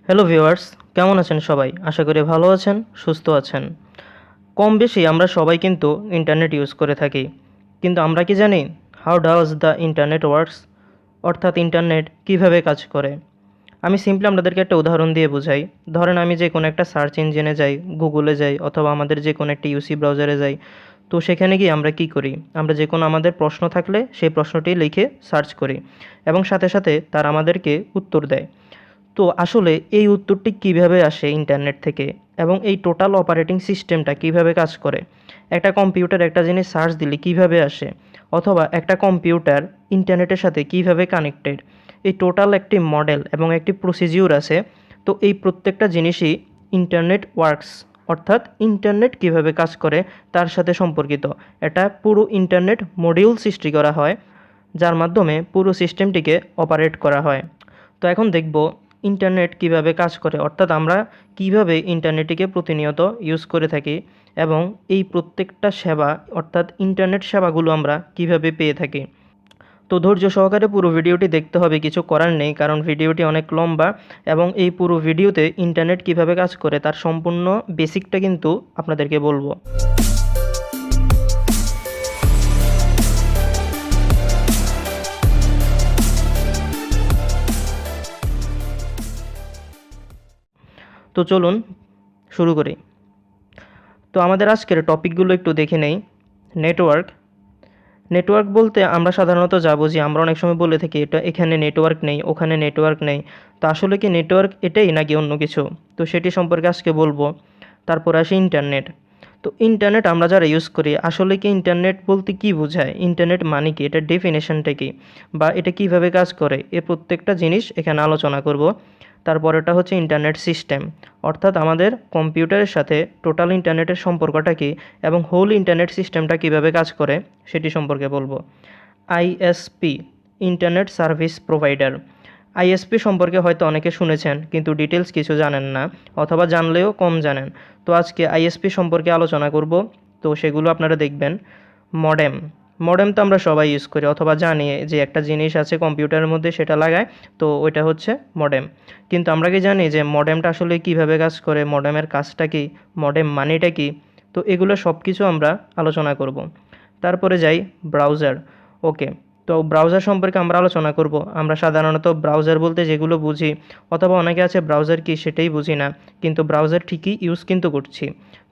Hello viewers, কেমন আছেন সবাই? আশা করি ভালো আছেন, সুস্থ আছেন। কম বেশি আমরা সবাই কিন্তু ইন্টারনেট ইউজ করে থাকি। কিন্তু আমরা কি জানি how does the internet works? অর্থাৎ ইন্টারনেট কিভাবে কাজ করে? আমি সিম্পলি আপনাদেরকে একটা উদাহরণ দিয়ে বুঝাই। ধরেন আমি যে কোনো একটা সার্চ ইঞ্জিনে যাই, গুগলে যাই অথবা আমাদের যে কোনো একটা ইউসি ব্রাউজারে যাই। তো সেখানে গিয়ে আমরা কি করি? আমরা যে কোনো আমাদের প্রশ্ন থাকলে সেই প্রশ্নটি লিখে সার্চ করি এবং সাথে সাথে তারা আমাদেরকে উত্তর দেয়। তো আসলে এই উত্তরটি কিভাবে আসে ইন্টারনেট থেকে এবং এই টোটাল অপারেটিং সিস্টেমটা কিভাবে কাজ করে? একটা কম্পিউটার একটা জিনিস সার্চ দিলে কিভাবে আসে? অথবা একটা কম্পিউটার ইন্টারনেটের সাথে কিভাবে কানেক্টেড? এই টোটাল একটি মডেল এবং একটি প্রসিজিওর আছে। তো এই প্রত্যেকটা জিনিসই ইন্টারনেট ওয়ার্কস, অর্থাৎ ইন্টারনেট কিভাবে কাজ করে তার সাথে সম্পর্কিত। এটা পুরো ইন্টারনেট মডিউল সৃষ্টি করা হয়, যার মাধ্যমে পুরো সিস্টেমটিকে অপারেট করা হয়। তো এখন দেখব ইন্টারনেট কিভাবে কাজ করে, অর্থাৎ আমরা কিভাবে ইন্টারনেটটিকে প্রতিনিয়ত ইউজ করে থাকি এবং এই প্রত্যেকটা সেবা অর্থাৎ ইন্টারনেট সেবাগুলো আমরা কিভাবে পেয়ে থাকি। তো ধৈর্য সহকারে পুরো ভিডিওটি দেখতে হবে, কিছু করার নেই, কারণ ভিডিওটি অনেক লম্বা এবং এই পুরো ভিডিওতে ইন্টারনেট কিভাবে কাজ করে তার সম্পূর্ণ বেসিকটা কিন্তু আপনাদেরকে বলবো। তো চলুন শুরু করি। তো আমাদের আজকের টপিকগুলো একটু দেখে নেই। নেটওয়ার্ক। নেটওয়ার্ক বলতে আমরা সাধারণত যা বুঝি, আমরা অনেক সময় বলে থাকি এটা এখানে নেটওয়ার্ক নেই, ওখানে নেটওয়ার্ক নেই। তো আসলে কি নেটওয়ার্ক এটাই নাকি অন্য কিছু? তো সেটি সম্পর্কে আজকে বলবো। তারপর আসি ইন্টারনেট। তো ইন্টারনেট আমরা যারা ইউজ করি, আসলে কি ইন্টারনেট বলতে কী বোঝায়? ইন্টারনেট মানে কি? এটার ডেফিনেশনটা কী? বা এটা কিভাবে কাজ করে? এ প্রত্যেকটা জিনিস এখানে আলোচনা করব। তারপরেরটা হচ্ছে ইন্টারনেট সিস্টেম, অর্থাৎ আমাদের কম্পিউটারের সাথে টোটাল ইন্টারনেটের সম্পর্কটা কী এবং হোল ইন্টারনেট সিস্টেমটা কীভাবে কাজ করে সেটি সম্পর্কে বলবো। ISP, internet service provider. ISP সম্পর্কে হয়তো অনেকে শুনেছেন কিন্তু ডিটেলস কিছু জানেন না, অথবা জানলেও কম জানেন। তো আজকে আইএসপি সম্পর্কে আলোচনা করব। তো সেগুলো আপনারা দেখবেন। মডেম। মডেম তো আমরা সবাই ইউজ করি অথবা জানি যে একটা জিনিস আছে কম্পিউটারের মধ্যে সেটা লাগায়, তো ওইটা হচ্ছে মডেম। কিন্তু আমরা কি জানি যে মডেমটা আসলে কিভাবে কাজ করে, মডেমের কাজটা কী, মডেম মানেটা কী? তো এগুলো সব কিছু আমরা আলোচনা করব। তারপরে যাই ব্রাউজার। ওকে, তো ব্রাউজার সম্পর্কে আমরা আলোচনা করব। আমরা সাধারণত ব্রাউজার বলতে যেগুলো বুঝি, অথবা অনেকে আছে ব্রাউজার কী সেটাই বুঝি না, কিন্তু ব্রাউজার ঠিকই ইউজ কিন্তু করছি।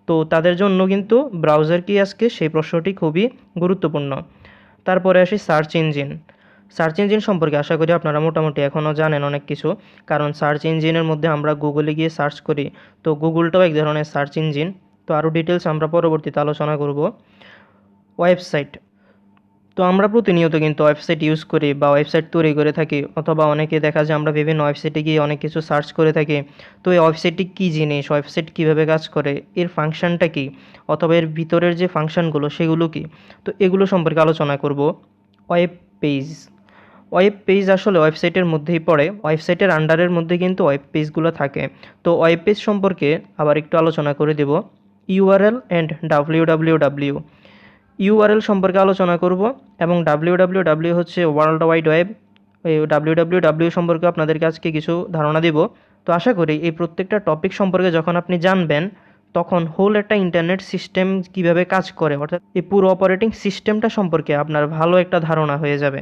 তো তাদের জন্য কিন্তু ব্রাউজার কি আজকে সেই প্রশ্নটি খুবই গুরুত্বপূর্ণ। তারপরে আসি সার্চ ইঞ্জিন। সার্চ ইঞ্জিন সম্পর্কে আশা করি আপনারা মোটামুটি এখনও জানেন অনেক কিছু, কারণ সার্চ ইঞ্জিনের মধ্যে আমরা গুগলে গিয়ে সার্চ করি। তো গুগলটাও এক ধরনের সার্চ ইঞ্জিন। তো আরও ডিটেলস আমরা পরবর্তীতে আলোচনা করব। ওয়েবসাইট। তো আমরা প্রতিনিয়ত কিন্তু ওয়েবসাইট ইউজ করি বা ওয়েবসাইট তৈরি করে থাকি, অথবা অনেকে দেখা যায় আমরা বিভিন্ন ওয়েবসাইটে গিয়ে অনেক কিছু সার্চ করে থাকি। তো এই ওয়েবসাইটটি কী জিনিস, ওয়েবসাইট কীভাবে কাজ করে, এর ফাংশনটা কী, অথবা এর ভিতরের যে ফাংশনগুলো সেগুলো কী? তো এগুলো সম্পর্কে আলোচনা করব। Web page. ওয়েব পেজ আসলে ওয়েবসাইটের মধ্যেই পড়ে, ওয়েবসাইটের আন্ডারের মধ্যে কিন্তু ওয়েব পেজগুলো থাকে। তো ওয়েব পেজ সম্পর্কে আবার একটু আলোচনা করে দেব। URL and WWW. ইউআরএল সম্পর্কে আলোচনা করব এবং ডাব্লিউডাব্লিউডাব্লিউ হচ্ছে ওয়ার্ল্ড ওয়াইড ওয়েব। এই ডাব্লিউডাব্লিউডাব্লিউ সম্পর্কে আপনাদেরকে আজকে কিছু ধারণা দেব। তো আশা করি এই প্রত্যেকটা টপিক সম্পর্কে যখন আপনি জানবেন, তখন হোল একটা ইন্টারনেট সিস্টেম কিভাবে কাজ করে, অর্থাৎ এই পুরো অপারেটিং সিস্টেমটা সম্পর্কে আপনার ভালো একটা ধারণা হয়ে যাবে।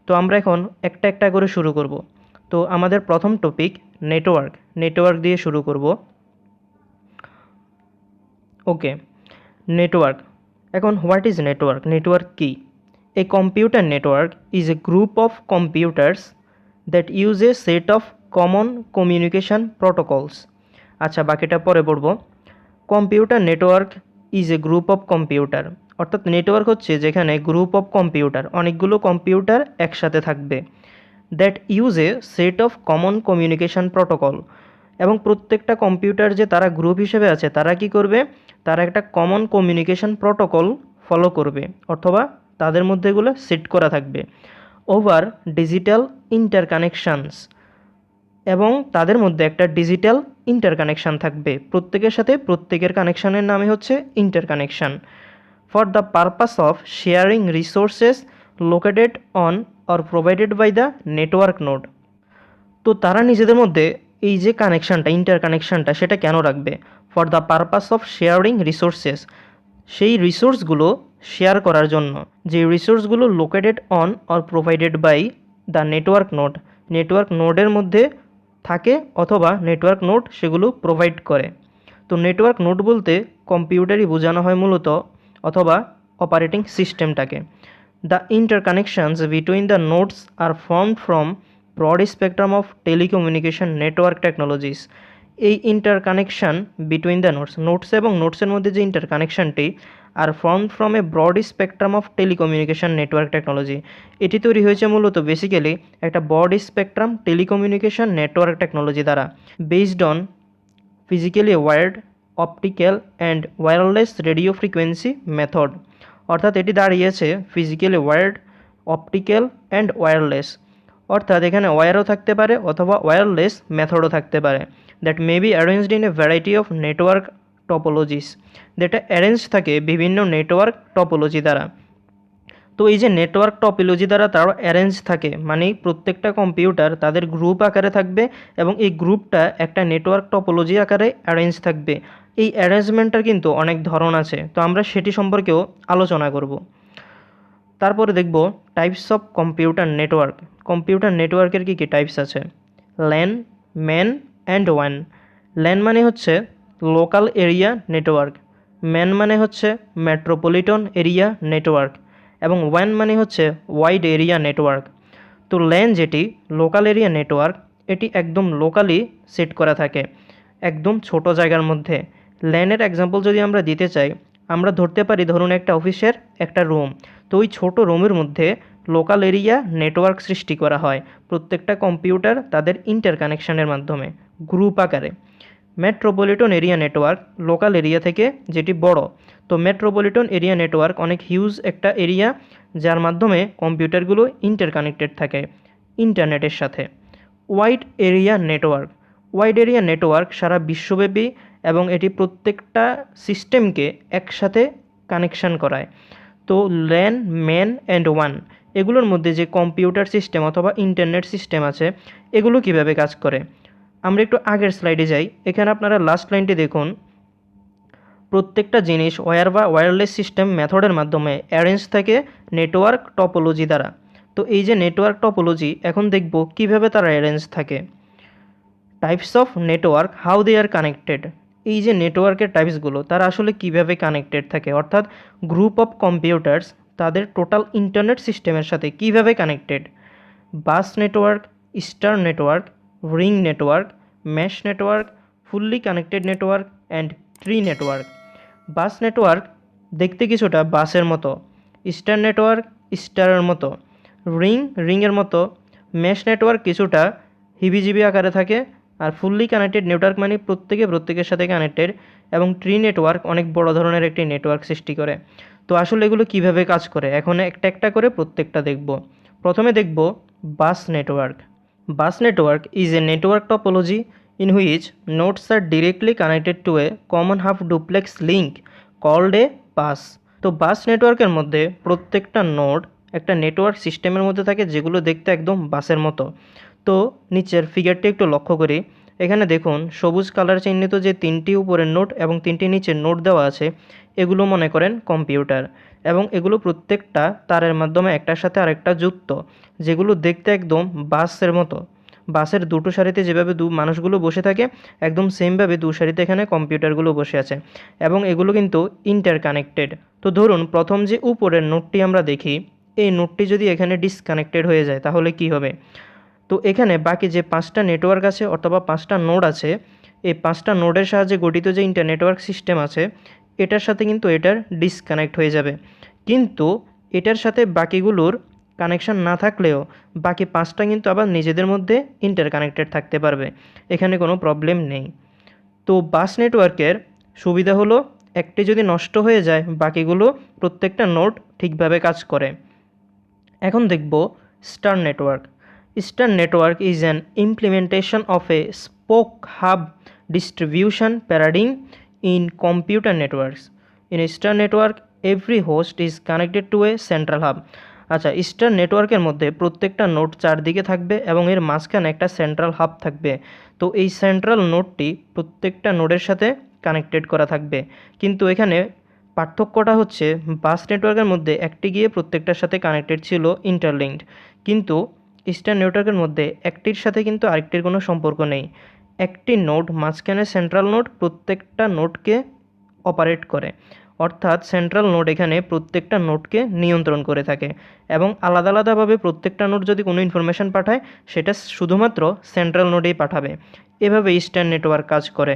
তো আমরা এখন একটা একটা করে শুরু করব। তো আমাদের প্রথম টপিক নেটওয়ার্ক। নেটওয়ার্ক দিয়ে শুরু করব। Okay, network. এখন হোয়াট ইজ নেটওয়ার্ক? নেটওয়ার্ক কী? A computer network is a group of computers that use a set of common communication protocols. আচ্ছা, বাকিটা পরে পড়ব। Computer network is A group of computer, অর্থাৎ নেটওয়ার্ক হচ্ছে যেখানে গ্রুপ অফ কম্পিউটার, অনেকগুলো computer একসাথে থাকবে, that use a set of common communication protocol. এবং প্রত্যেকটা কম্পিউটার যে তারা গ্রুপ হিসেবে আছে তারা কি করবে? তারা একটা কমন কমিউনিকেশন প্রোটোকল ফলো করবে, অথবা তাদের মধ্যে এগুলো সেট করা থাকবে ওভার ডিজিটাল ইন্টারকানেকশানস। এবং তাদের মধ্যে একটা ডিজিটাল ইন্টারকানেকশান থাকবে, প্রত্যেকের সাথে প্রত্যেকের কানেকশানের নামই হচ্ছে interconnection, for the purpose of sharing resources located on or provided by the network node. তো তারা নিজেদের মধ্যে এই যে কানেকশানটা, ইন্টারকানেকশানটা, সেটা কেন রাখবে? For the purpose of sharing resources, সেই রিসোর্সগুলো শেয়ার করার জন্য, যে রিসোর্সগুলো located on or provided by the network node, network নোডের মধ্যে থাকে অথবা নেটওয়ার্ক নোড সেগুলো প্রোভাইড করে। তো নেটওয়ার্ক নোড বলতে কম্পিউটারই বোঝানো হয় মূলত, অথবা অপারেটিং সিস্টেমটাকে। The interconnections between the nodes are formed from broad spectrum of telecommunication network technologies. এই ইন্টারকানেকশান বিটুইন দ্য নোটস এবং নোটসের মধ্যে যে ইন্টারকানেকশানটি are form from a broad spectrum of telecommunication network technology, এটি তৈরি হয়েছে মূলত বেসিক্যালি একটা broad spectrum telecommunication network technology দ্বারা, based on physically wired, optical and wireless radio frequency method. অর্থাৎ এটি দাঁড়িয়েছে physically wired, optical and wireless, অর্থাৎ এখানে ওয়্যারও থাকতে পারে অথবা ওয়্যারলেস মেথডও থাকতে পারে, that may be arranged in a variety of network topologies, যেটা অ্যারেঞ্জ থাকে বিভিন্ন নেটওয়ার্ক টপোলজি দ্বারা। তো এই যে নেটওয়ার্ক টপোলজি দ্বারা তারও অ্যারেঞ্জ থাকে, মানে প্রত্যেকটা কম্পিউটার তাদের গ্রুপ আকারে থাকবে এবং এই গ্রুপটা একটা নেটওয়ার্ক টপোলজি আকারে অ্যারেঞ্জ থাকবে। এই অ্যারেঞ্জমেন্টটার কিন্তু অনেক ধরন আছে, তো আমরা সেটি সম্পর্কেও আলোচনা করব। তারপরে দেখব types of computer network. Computer নেটওয়ার্কের কী কী টাইপস আছে? LAN, man and one. LAN মানে হচ্ছে লোকাল এরিয়া নেটওয়ার্ক, ম্যান মানে হচ্ছে মেট্রোপলিটন এরিয়া নেটওয়ার্ক, এবং ওয়ান মানে হচ্ছে ওয়াইড এরিয়া নেটওয়ার্ক। তো ল্যান যেটি লোকাল এরিয়া নেটওয়ার্ক, এটি একদম লোকালি সেট করা থাকে, একদম ছোট জায়গার মধ্যে। ল্যানের এক্সাম্পল যদি আমরা দিতে চাই, আমরা ধরতে পারি ধরুন একটা অফিসের একটা রুম, তো ওই ছোটো রুমের মধ্যে লোকাল এরিয়া নেটওয়ার্ক সৃষ্টি করা হয় প্রত্যেকটা কম্পিউটার তাদের ইন্টারকানেকশানের মাধ্যমে গ্রুপ আকারে। Metropolitan area network local area থেকে যেটি বড়। তো মেট্রোপলিটন এরিয়া নেটওয়ার্ক অনেক হিউজ একটা এরিয়া, যার মাধ্যমে কম্পিউটারগুলো ইন্টারকানেক্টেড থাকে ইন্টারনেটের সাথে। Wide area network, wide area network সারা বিশ্বব্যাপী এবং এটি প্রত্যেকটা সিস্টেমকে একসাথে কানেকশান করায়। তো ল্যান, ম্যান অ্যান্ড ওয়ান, এগুলোর মধ্যে যে কম্পিউটার সিস্টেম অথবা ইন্টারনেট সিস্টেম আছে, এগুলো কিভাবে কাজ করে আমরা একটু আগের স্লাইডে যাই। এখানে আপনারা লাস্ট লাইনটি দেখুন, প্রত্যেকটা জিনিস ওয়্যার বা ওয়্যারলেস সিস্টেম মেথডের মাধ্যমে অ্যারেঞ্জ থাকে নেটওয়ার্ক টপোলজি দ্বারা। তো এই যে নেটওয়ার্ক টপোলজি, এখন দেখব কিভাবে তারা অ্যারেঞ্জ থাকে। Types of network, how they are connected. এই যে নেটওয়ার্কের টাইপসগুলো তারা আসলে কিভাবে কানেক্টেড থাকে, অর্থাৎ গ্রুপ অফ কম্পিউটার্স তাদের টোটাল ইন্টারনেট সিস্টেমের সাথে কিভাবে connected. Bus network, star network, ring network, mesh network, fully connected network and tree network. Bus network দেখতে কিছুটা বাসের মতো, স্টার নেটওয়ার্ক স্টারের মতো, রিংয়ের মতো, মেশ নেটওয়ার্ক কিছুটা হিবিজিবি আকারে থাকে, আর ফুললি কানেক্টেড নেটওয়ার্ক মানে প্রত্যেকের সাথে কানেক্টেড, এবং ট্রি নেটওয়ার্ক অনেক বড় ধরনের একটি নেটওয়ার্ক সৃষ্টি করে। তো আসলে এগুলো কিভাবে কাজ করে এখন একটা একটা করে প্রত্যেকটা দেখব। প্রথমে দেখব bus network. Bus network is a network topology in which nodes are directly connected to a common half duplex link called a bus. তো বাস নেটওয়ার্কের মধ্যে প্রত্যেকটা নোড একটা নেটওয়ার্ক সিস্টেমের মধ্যে থাকে, যেগুলো দেখতে একদম বাসের মতো। তো নিচের ফিগারটি একটু লক্ষ্য করি, এখানে দেখুন সবুজ কালার চিহ্নিত যে তিনটি উপরের নোড এবং তিনটি নিচের নোড দেওয়া আছে, এগুলো মনে করেন কম্পিউটার, এবং এগুলো প্রত্যেকটা তারের মাধ্যমে একটার সাথে আরেকটা যুক্ত, যেগুলো দেখতে একদম বাসের মতো। বাসের দুটো সারিতে যেভাবে মানুষগুলো বসে থাকে, একদম সেমভাবে দু সারিতে এখানে কম্পিউটারগুলো বসে আছে, এবং এগুলো কিন্তু ইন্টারকানেক্টেড। তো ধরুন প্রথম যে উপরের নোডটি আমরা দেখি, এই নোডটি যদি এখানে ডিসকানেক্টেড হয়ে যায় তাহলে কি হবে? তো এখানে বাকি যে পাঁচটা নেটওয়ার্ক আছে অথবা পাঁচটা নোড আছে, এই পাঁচটা নোডের সাহায্যে গঠিত যে নেটওয়ার্ক সিস্টেম আছে, এটার সাথে কিন্তু এটার ডিসকানেক্ট হয়ে যাবে। কিন্তু এটার সাথে বাকিগুলোর কানেকশান না থাকলেও বাকি পাঁচটা কিন্তু আবার নিজেদের মধ্যে ইন্টারকানেক্টেড থাকতে পারবে, এখানে কোনো প্রবলেম নেই। তো বাস নেটওয়ার্কের সুবিধা হলো একটি যদি নষ্ট হয়ে যায়, বাকিগুলো প্রত্যেকটা নোড ঠিকভাবে কাজ করে। এখন দেখব star network. Star network is an implementation of A spoke hub distribution paradigm in computer networks. In a star network, every host is connected to a central hub. আচ্ছা, স্টার নেটওয়ার্কের মধ্যে প্রত্যেকটা নোড চারদিকে থাকবে এবং এর মাঝখানে একটা সেন্ট্রাল হাব থাকবে। তো এই সেন্ট্রাল নোডটি প্রত্যেকটা নোডের সাথে কানেক্টেড করা থাকবে। কিন্তু এখানে পার্থক্যটা হচ্ছে বাস নেটওয়ার্কের মধ্যে একটি গিয়ে প্রত্যেকটার সাথে কানেক্টেড ছিল ইন্টারলিঙ্কড, কিন্তু ইস্টার্ন নেটওয়ার্কের মধ্যে একটির সাথে কিন্তু আরেকটির কোনো সম্পর্ক নেই। একটি নোড মাঝখানে সেন্ট্রাল নোড প্রত্যেকটা নোডকে অপারেট করে, অর্থাৎ সেন্ট্রাল নোড এখানে প্রত্যেকটা নোডকে নিয়ন্ত্রণ করে থাকে এবং আলাদা আলাদাভাবে প্রত্যেকটা নোড যদি কোনো ইনফরমেশান পাঠায় সেটা শুধুমাত্র সেন্ট্রাল নোডেই পাঠাবে। এভাবে ইস্টার্ন নেটওয়ার্ক কাজ করে।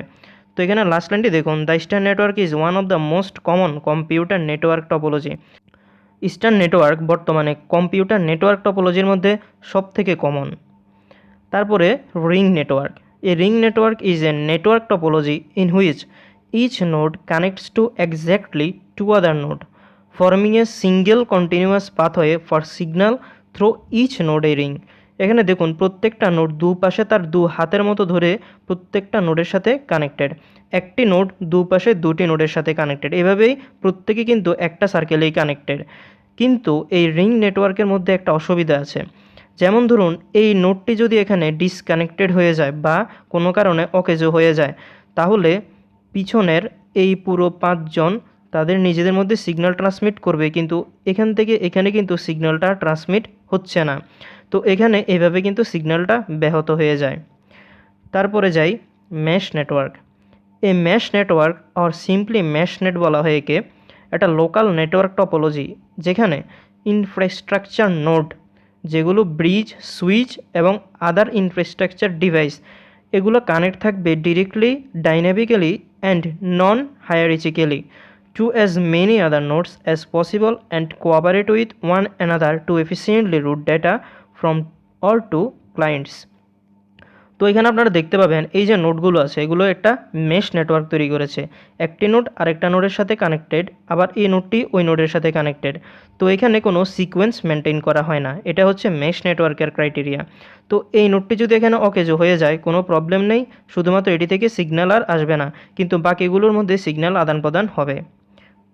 তো এখানে লাস্ট লাইনটি দেখুন, the eastern network is one of the most common computer network topology. Eastern network বর্তমানে কম্পিউটার নেটওয়ার্ক টপোলজির মধ্যে সবথেকে কমন। তারপরে ring network. A ring network is a network topology in which each node connects to exactly two other node, forming a single continuous pathway for signal through each node a ring. এখানে দেখুন প্রত্যেকটা node দুপাশে তার দু হাতের মতো ধরে প্রত্যেকটা নোডের সাথে কানেক্টেড। একটি নোড দুপাশে দুটি নোডের সাথে কানেক্টেড, এভাবেই প্রত্যেকে কিন্তু একটা সার্কেলেই কানেক্টেড। কিন্তু এই রিং নেটওয়ার্কের মধ্যে একটা অসুবিধা আছে। যেমন ধরুন এই নোডটি যদি এখানে ডিসকানেক্টেড হয়ে যায় বা কোনো কারণে অকেজো হয়ে যায়, তাহলে পিছনের এই পুরো পাঁচজন তাদের নিজেদের মধ্যে সিগন্যাল ট্রান্সমিট করবে, কিন্তু এখান থেকে এখানে কিন্তু সিগন্যালটা ট্রান্সমিট হচ্ছে না। তো এখানে এভাবে কিন্তু সিগন্যালটা ব্যাহত হয়ে যায়। তারপরে যাই ম্যাশ নেটওয়ার্ক। এই ম্যাশ নেটওয়ার্ক আর সিম্পলি ম্যাশ নেট বলা হয় একে, একটা লোকাল নেটওয়ার্ক টপোলজি যেখানে ইনফ্রাস্ট্রাকচার নোড, যেগুলো ব্রিজ, সুইচ এবং আদার ইনফ্রাস্ট্রাকচার ডিভাইস, এগুলো কানেক্ট থাকবে directly, dynamically and non hierarchically to as many other nodes as possible and cooperate with one another to efficiently route data from or to clients. তো এখানে আপনারা দেখতে পাবেন এই যে নোডগুলো আছে এগুলো একটা মেশ নেটওয়ার্ক তৈরি করেছে। একটি নোড আরেকটা নোডের সাথে কানেক্টেড, আবার এই নোডটি ওই নোডের সাথে কানেক্টেড। তো এখানে কোনো সিকোয়েন্স মেনটেন করা হয় না, এটা হচ্ছে মেশ নেটওয়ার্কের ক্রাইটেরিয়া। তো এই নোডটি যদি এখানে অকেজো হয়ে যায় কোনো প্রবলেম নেই, শুধুমাত্র এটি থেকে সিগন্যাল আর আসবে না, কিন্তু বাকিগুলোর মধ্যে সিগন্যাল আদান প্রদান হবে।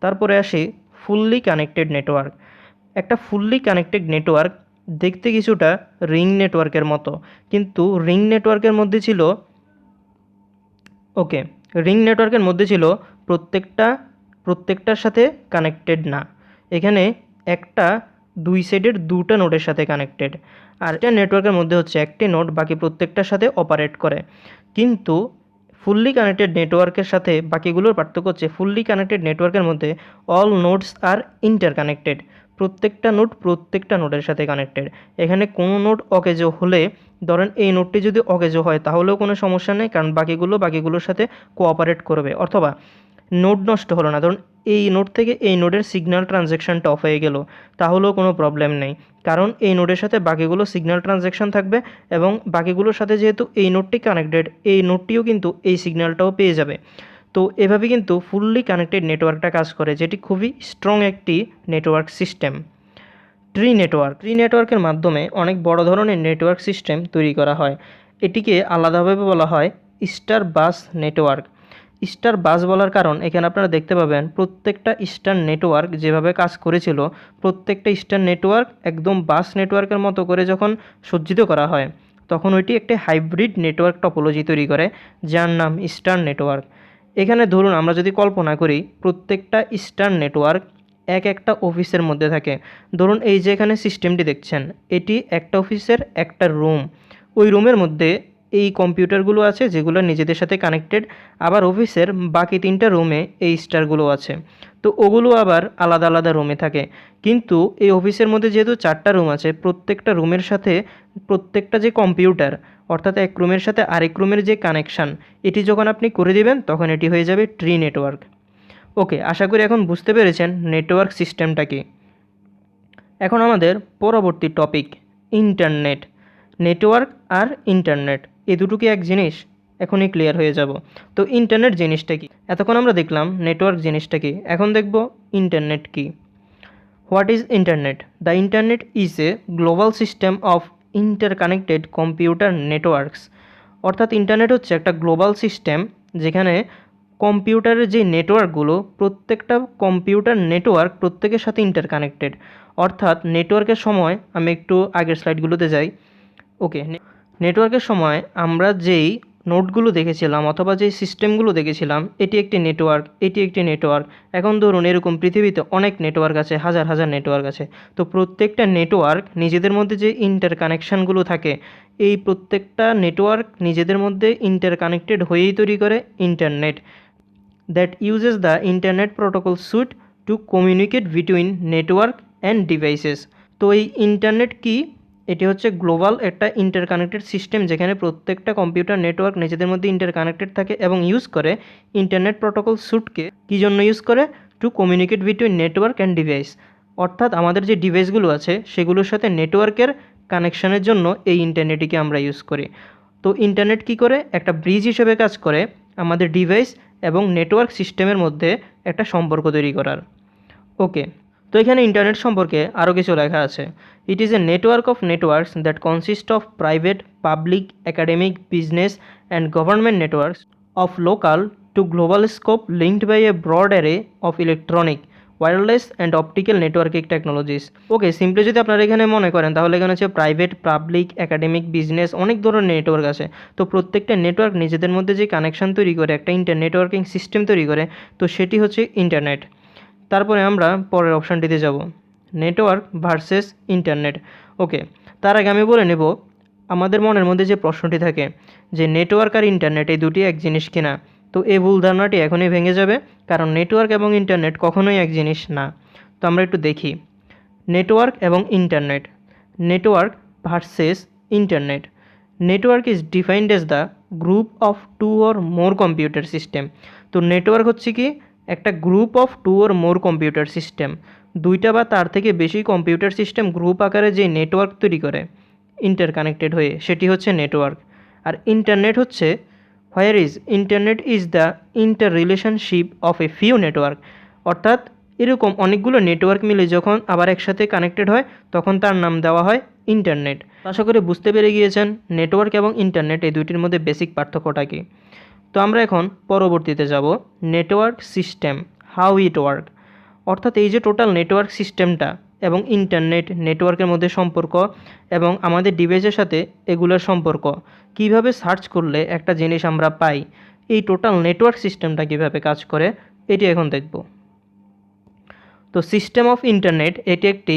তারপরে আসি ফুললি কানেক্টেড নেটওয়ার্ক। একটা ফুললি কানেক্টেড নেটওয়ার্ক দেখতে কিছুটা রিং নেটওয়ার্কের মতো, কিন্তু রিং নেটওয়ার্কের মধ্যে ছিল রিং নেটওয়ার্কের মধ্যে ছিল প্রত্যেকটার সাথে কানেক্টেড না, এখানে একটা দুই সাইডের দুটো নোডের সাথে কানেক্টেড। আর এটা নেটওয়ার্কের মধ্যে হচ্ছে একটি নোড বাকি প্রত্যেকটার সাথে অপারেট করে। কিন্তু ফুললি কানেক্টেড নেটওয়ার্কের সাথে বাকিগুলোর পার্থক্য হচ্ছে ফুললি কানেক্টেড নেটওয়ার্কের মধ্যে অল নোডস আর ইন্টারকানেক্টেড, প্রত্যেকটা নোড প্রত্যেকটা নোডের সাথে কানেক্টেড। এখানে কোনো নোড অকেজো হলে, ধরেন এই নোডটি যদি অকেজো হয় তাহলেও কোনো সমস্যা নেই, কারণ বাকিগুলোর সাথে কোঅপারেট করবে। অথবা নোড নষ্ট হলো না, ধরুন এই নোড থেকে এই নোডের সিগন্যাল ট্রানজ্যাকশানটা অফ হয়ে গেল, তাহলেও কোনো প্রবলেম নেই, কারণ এই নোডের সাথে বাকিগুলো সিগন্যাল ট্রানজ্যাকশান থাকবে এবং বাকিগুলোর সাথে যেহেতু এই নোডটি কানেক্টেড, এই নোডটিও কিন্তু এই সিগন্যালটাও পেয়ে যাবে। তো এভাবে কিন্তু ফুললি কানেক্টেড নেটওয়ার্কটা কাজ করে, যেটি খুবই স্ট্রং একটি নেটওয়ার্ক সিস্টেম। ট্রি নেটওয়ার্কের মাধ্যমে অনেক বড় ধরনের নেটওয়ার্ক সিস্টেম তৈরি করা হয়। এটিকে আলাদাভাবে বলা হয় স্টার বাস নেটওয়ার্ক। স্টার বাস বলার কারণ এখানে আপনারা দেখতে পাবেন প্রত্যেকটা স্টার নেটওয়ার্ক যেভাবে কাজ করেছিল, প্রত্যেকটা স্টার নেটওয়ার্ক একদম বাস নেটওয়ার্কের মতো করে যখন সজ্জিত করা হয় তখন ওইটি একটি হাইব্রিড নেটওয়ার্ক টপোলজি তৈরি করে, যার নাম স্টার নেটওয়ার্ক। এখানে ধরুন আমরা যদি কল্পনা করি প্রত্যেকটা স্টার নেটওয়ার্ক এক একটা অফিসের মধ্যে থাকে। ধরুন এই যে এখানে সিস্টেমটি দেখছেন এটি একটা অফিসের একটা রুম, ওই রুমের মধ্যে এই কম্পিউটারগুলো আছে যেগুলো নিজেদের সাথে কানেক্টেড, আবার অফিসের বাকি তিনটা রুমে এই স্টারগুলো আছে, তো ওগুলো আবার আলাদা আলাদা রুমে থাকে। কিন্তু এই অফিসের মধ্যে যেহেতু চারটা রুম আছে, প্রত্যেকটা রুমের সাথে প্রত্যেকটা যে কম্পিউটার, অর্থাৎ এক রুমের সাথে আরেক রুমের যে কানেকশান, এটি যখন আপনি করে দেবেন তখন এটি হয়ে যাবে ট্রি নেটওয়ার্ক। ওকে, আশা করি এখন বুঝতে পেরেছেন নেটওয়ার্ক সিস্টেমটা কি। এখন আমাদের পরবর্তী টপিক ইন্টারনেট। নেটওয়ার্ক আর ইন্টারনেট এই দুটো কি এক জিনিস? এখনই ক্লিয়ার হয়ে যাব। তো ইন্টারনেট জিনিসটা কি? এতক্ষণ আমরা দেখলাম নেটওয়ার্ক জিনিসটা কি, এখন দেখব ইন্টারনেট কি। What is internet? The internet is a global system of interconnected computer networks. অর্থাৎ ইন্টারনেট হচ্ছে একটা গ্লোবাল সিস্টেম যেখানে কম্পিউটারের যে নেটওয়ার্কগুলো, প্রত্যেকটা কম্পিউটার নেটওয়ার্ক প্রত্যেকের সাথে ইন্টারকানেক্টেড। অর্থাৎ নেটওয়ার্কের সময় আমি একটু আগের স্লাইডগুলোতে যাই। ওকে, নেটওয়ার্কের সময় আমরা যেই নোডগুলো দেখেছিলাম অথবা যেই সিস্টেমগুলো দেখেছিলাম, এটি একটি নেটওয়ার্ক, এটি একটি নেটওয়ার্ক। এখন ধরুন এরকম পৃথিবীতে অনেক নেটওয়ার্ক আছে, হাজার হাজার নেটওয়ার্ক আছে। তো প্রত্যেকটা নেটওয়ার্ক নিজেদের মধ্যে যে ইন্টারকানেকশানগুলো থাকে, এই প্রত্যেকটা নেটওয়ার্ক নিজেদের মধ্যে ইন্টারকানেক্টেড হয়েই তৈরি করে internet, that uses the internet protocol sweet to communicate between network and devices. তো এই ইন্টারনেট কি? এটি হচ্ছে গ্লোবাল একটা ইন্টারকানেক্টেড সিস্টেম, যেখানে প্রত্যেকটা কম্পিউটার নেটওয়ার্ক নিজেদের মধ্যে ইন্টারকানেক্টেড থাকে এবং ইউজ করে ইন্টারনেট প্রোটোকল স্যুটকে। কী জন্য ইউজ করে? To communicate between network and device. অর্থাৎ আমাদের যে ডিভাইসগুলো আছে সেগুলোর সাথে নেটওয়ার্কের কানেকশানের জন্য এই ইন্টারনেটটিকে আমরা ইউজ করি। তো ইন্টারনেট কী করে? একটা ব্রিজ হিসেবে কাজ করে আমাদের ডিভাইস এবং নেটওয়ার্ক সিস্টেমের মধ্যে একটা সম্পর্ক তৈরি করার। ওকে, তো এখানে ইন্টারনেট সম্পর্কে আরও কিছু লেখা আছে। It is a network of networks that consist of private, public, academic, business and government networks of local to global scope linked by a broad array of electronic, wireless and optical networking technologies. Okay, simply যদি আপনারা এখানে মনে করেন তাহলে এখানে হচ্ছে private, public, academic, business, অনেক ধরনের নেটওয়ার্ক আছে। তো প্রত্যেকটা নেটওয়ার্ক নিজেদের মধ্যে যে কানেকশান তৈরি করে, একটা নেটওয়ার্কিং সিস্টেম তৈরি করে, তো সেটি হচ্ছে ইন্টারনেট। তারপরে আমরা পরের অপশানটিতে যাব, নেটওয়ার্ক ভার্সেস ইন্টারনেট। ওকে, তার আগে আমি বলে নেব আমাদের মনের মধ্যে যে প্রশ্নটি থাকে যে নেটওয়ার্ক আর ইন্টারনেট এই দুটি এক জিনিস কিনা। তো এই ভুল ধারণাটি এখনই ভেঙে যাবে, কারণ নেটওয়ার্ক এবং ইন্টারনেট কখনোই এক জিনিস না। তো আমরা একটু দেখি নেটওয়ার্ক এবং internet. Network versus internet. Network is defined as the group of two or more computer system. তো নেটওয়ার্ক হচ্ছে কি? একটা group of two or more computer system, দুইটা বা তার থেকে বেশি কম্পিউটার সিস্টেম গ্রুপ আকারে যে নেটওয়ার্ক তৈরি করে ইন্টারকানেক্টেড হয়ে, সেটি হচ্ছে নেটওয়ার্ক। আর ইন্টারনেট হচ্ছে where is internet is the inter relationship of a few network. অর্থাৎ এরকম অনেকগুলো নেটওয়ার্ক মিলে যখন আবার একসাথে কানেক্টেড হয় তখন তার নাম দেওয়া হয় ইন্টারনেট। আশা করি বুঝতে পেরে গিয়েছেন নেটওয়ার্ক এবং ইন্টারনেট এই দুইটির মধ্যে বেসিক পার্থক্যটা কী। তো আমরা এখন পরবর্তীতে যাব network system, how it work. অর্থাৎ এই যে টোটাল নেটওয়ার্ক সিস্টেমটা এবং ইন্টারনেট নেটওয়ার্কের মধ্যে সম্পর্ক এবং আমাদের ডিভাইসের সাথে এগুলোর সম্পর্ক, কিভাবে সার্চ করলে একটা জিনিস আমরা পাই, এই টোটাল নেটওয়ার্ক সিস্টেমটা কিভাবে কাজ করে এটি এখন দেখব। তো সিস্টেম অফ ইন্টারনেট এটি একটি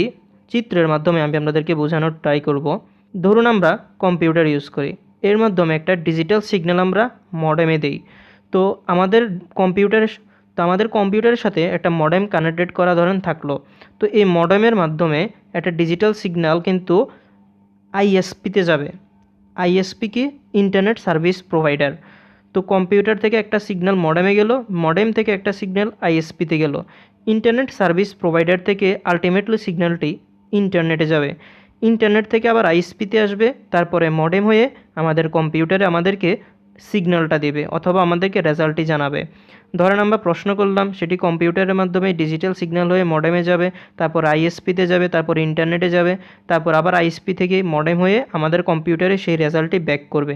চিত্রের মাধ্যমে আমি আপনাদেরকে বোঝানোর ট্রাই করব। ধরুন আমরা কম্পিউটার ইউজ করি, এর মাধ্যমে একটা ডিজিটাল সিগন্যাল আমরা মডেমে দিই। তো আমাদের কম্পিউটারের সাথে একটা মডেম কানেক্টেড করা ধরেন থাকলো। তো এই মডেমের মাধ্যমে একটা ডিজিটাল সিগন্যাল কিন্তু আইএসপিতে যাবে। আইএসপি কি? Internet service provider. তো কম্পিউটার থেকে একটা সিগন্যাল মডেমে গেল, মডেম থেকে একটা সিগন্যাল আইএসপিতে গেল, ইন্টারনেট সার্ভিস প্রোভাইডার থেকে আলটিমেটলি সিগন্যালটি ইন্টারনেটে যাবে, ইন্টারনেট থেকে আবার আইএসপিতে আসবে, তারপরে মডেম হয়ে আমাদের কম্পিউটারে আমাদেরকে সিগন্যালটা দেবে অথবা আমাদেরকে রেজাল্টটি জানাবে। ধরেন আমরা প্রশ্ন করলাম, সেটি কম্পিউটারের মাধ্যমে ডিজিটাল সিগন্যাল হয়ে মডেমে যাবে, তারপর আইএসপিতে যাবে, তারপর ইন্টারনেটে যাবে, তারপর আবার আইএসপি থেকে মডেম হয়ে আমাদের কম্পিউটারে সেই রেজাল্টটি ব্যাক করবে।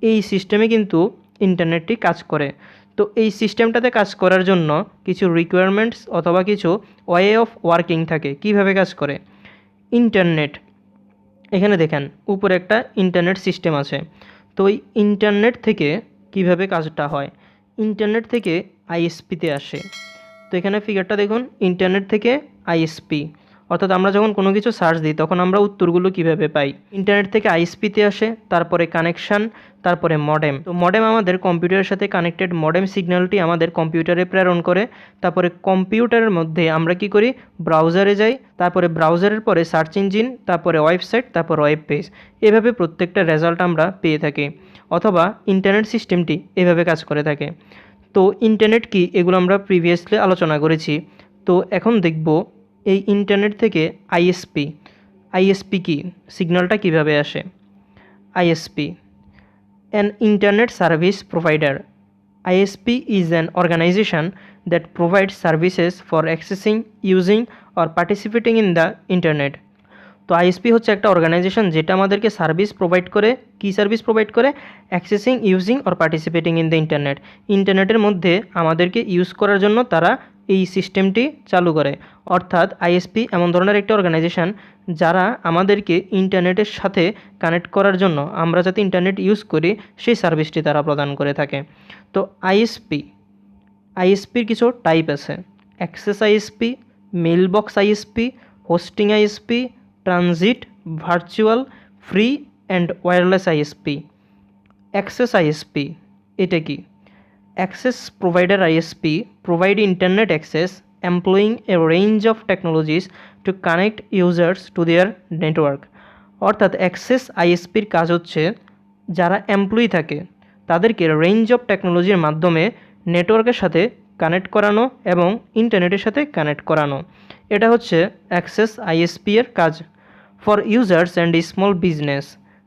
এই সিস্টেমে কিন্তু ইন্টারনেটটি কাজ করে। তো এই সিস্টেমটাতে কাজ করার জন্য কিছু রিকোয়ারমেন্টস অথবা কিছু ওয়ে অফ ওয়ার্কিং থাকে। কিভাবে কাজ করে ইন্টারনেট? এখানে দেখেন উপরে একটা ইন্টারনেট সিস্টেম আছে। তো এই ইন্টারনেট থেকে কিভাবে কাজটা হয়, ইন্টারনেট থেকে আইএসপিতে আসে। তো এখানে ফিগারটা দেখুন, ইন্টারনেট থেকে আইএসপি, অর্থাৎ আমরা যখন কোনো কিছু সার্চ দিই তখন আমরা উত্তরগুলো কিভাবে পাই, ইন্টারনেট থেকে আইএসপিতে আসে, তারপরে কানেকশান, তারপরে মডেম। তো মডেম আমাদের কম্পিউটারের সাথে কানেক্টেড, মডেম সিগন্যালটি আমাদের কম্পিউটারে প্রেরণ করে, তারপরে কম্পিউটারের মধ্যে আমরা কি করি, ব্রাউজারে যাই, তারপরে ব্রাউজারের পরে সার্চ ইঞ্জিন, তারপরে ওয়েবসাইট, তারপর ওয়েব পেজ, এভাবে প্রত্যেকটা রেজাল্ট আমরা পেয়ে থাকি। অথবা ইন্টারনেট সিস্টেমটি এভাবে কাজ করে থাকে। তো ইন্টারনেট কি এগুলো আমরা প্রিভিয়াসলি আলোচনা করেছি। তো এখন দেখব এই ইন্টারনেট থেকে আইএসপি, আইএসপি কি, সিগন্যালটা কিভাবে আসে। ISP, an internet service provider. ISP is an organization that provides services for accessing, using or participating in the internet. তো আইএসপি হচ্ছে একটা অর্গানাইজেশন যেটা আমাদেরকে সার্ভিস প্রোভাইড করে। কি সার্ভিস প্রোভাইড করে? Accessing, using or participating in the internet. ইন্টারনেটের মধ্যে আমাদেরকে ইউজ করার জন্য তারা এই সিস্টেমটি চালু করে। অর্থাৎ আইএসপি এমন ধরনের একটা অর্গানাইজেশন যারা আমাদেরকে ইন্টারনেটের সাথে কানেক্ট করার জন্য, আমরা যাতে ইন্টারনেট ইউজ করি সেই সার্ভিসটি তারা প্রদান করে থাকে। তো আইএসপির কিছু টাইপ আছে: access ISP, mailbox ISP, hosting ISP, transit, virtual, free and wireless ISP. Access ISP এটা কি? Access provider ISP provide internet access employing a range of technologies to connect users to their network। অর্থাৎ access আইএসপির কাজ হচ্ছে যারা employee থাকে তাদেরকে range of টেকনোলজির মাধ্যমে নেটওয়ার্কের সাথে কানেক্ট করানো এবং ইন্টারনেটের সাথে কানেক্ট করানো। এটা হচ্ছে অ্যাক্সেস আইএসপি এর কাজ। For users and small business,